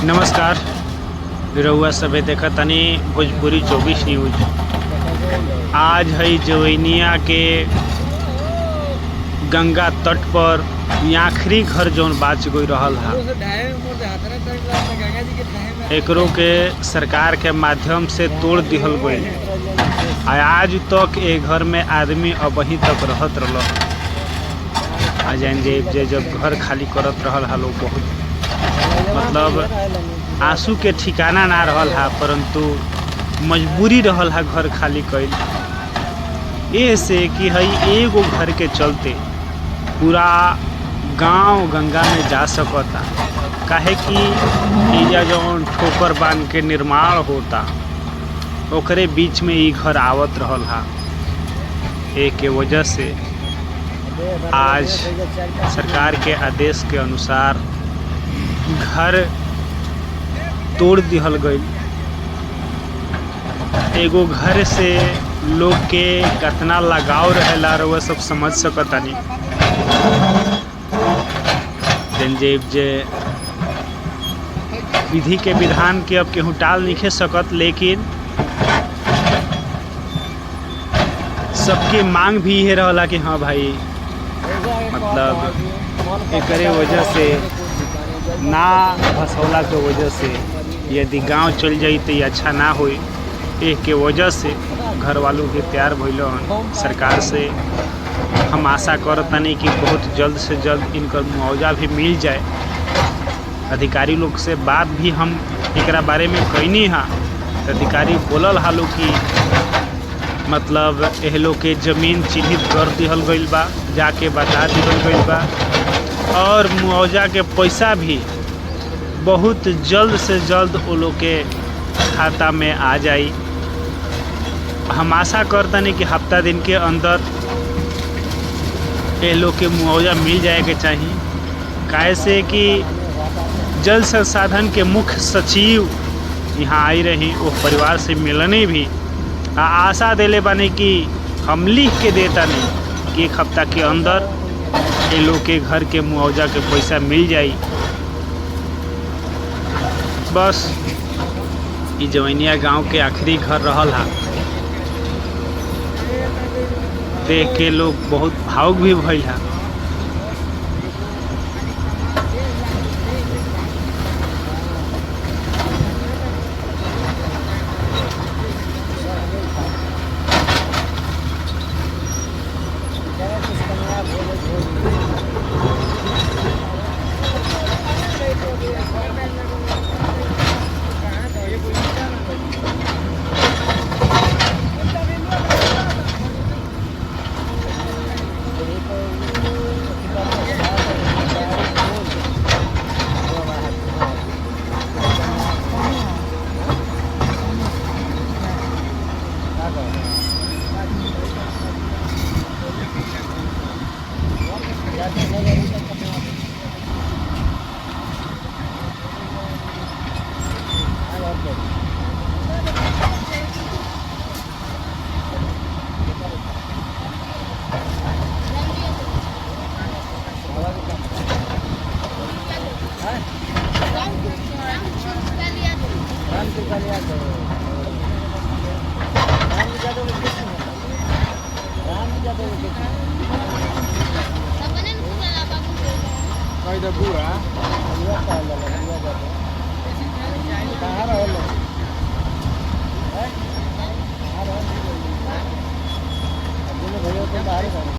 नमस्कार। रउआ सभे देखा तनी भोजपुरी 24 न्यूज। आज है जवैनिया के गंगा तट पर आखिरी घर जौन बाच गई रहल हा, एकरो के सरकार के माध्यम से तोड़ दिहल गई। आज तक ए घर में आदमी अबही तक रहत रहल। जान जे जब घर खाली करत रहल हा लोग, बहुत मतलब आंसू के ठिकाना ना रहल हा, परंतु मजबूरी रहल हा घर खाली कइल। ए से कि हई एगो घर के चलते पूरा गांव गंगा में जा सकता, काहे कि एजा जौन ठोकर बांध के निर्माण होता ओकरे बीच में ई घर आवत रहल हा। ए के वजह से आज सरकार के आदेश के अनुसार घर तोड़ दिहल गई। एगो घर से लोग के कितना लगाव रहेला वह सब समझ सकतानी। जे विधि के विधान के अब केहू टाल नहीं सकत, लेकिन सबके मांग भी ये रहला कि हाँ भाई, मतलब एकरे वजह से ना भसौला के वजह से यदि गांव चल जाई तो अच्छा ना होई। एक के वजह से घर वालों के तैयार भइलन। सरकार से हम आशा करतनी कि बहुत जल्द से जल्द इनकर मुआवजा भी मिल जाए। अधिकारी लोग से बात भी हम एकरा बारे में कईनी हा, अधिकारी बोलल हालो कि मतलब एह लोग के जमीन चिन्हित कर दिहल गइल बा, जाके बता दिहल गइल बा, और मुआवजा के पैसा भी बहुत जल्द से जल्द वो लोग के खाता में आ जाई। हम आशा करतनी कि हफ्ता दिन के अंदर ये लोग के मुआवजा मिल जाए के चाहिए। काहे से कि जल संसाधन के मुख्य सचिव यहाँ आई रही, वो परिवार से मिलने भी आशा देले बानी कि हम लिख के देता नहीं कि 1 हफ्ता के अंदर ये लोग के घर के मुआवजा के पैसा मिल जाई। बस ई जवैनिया गांव के आखिरी घर रहल हा, देख के लोग बहुत भावुक भी भइल हा।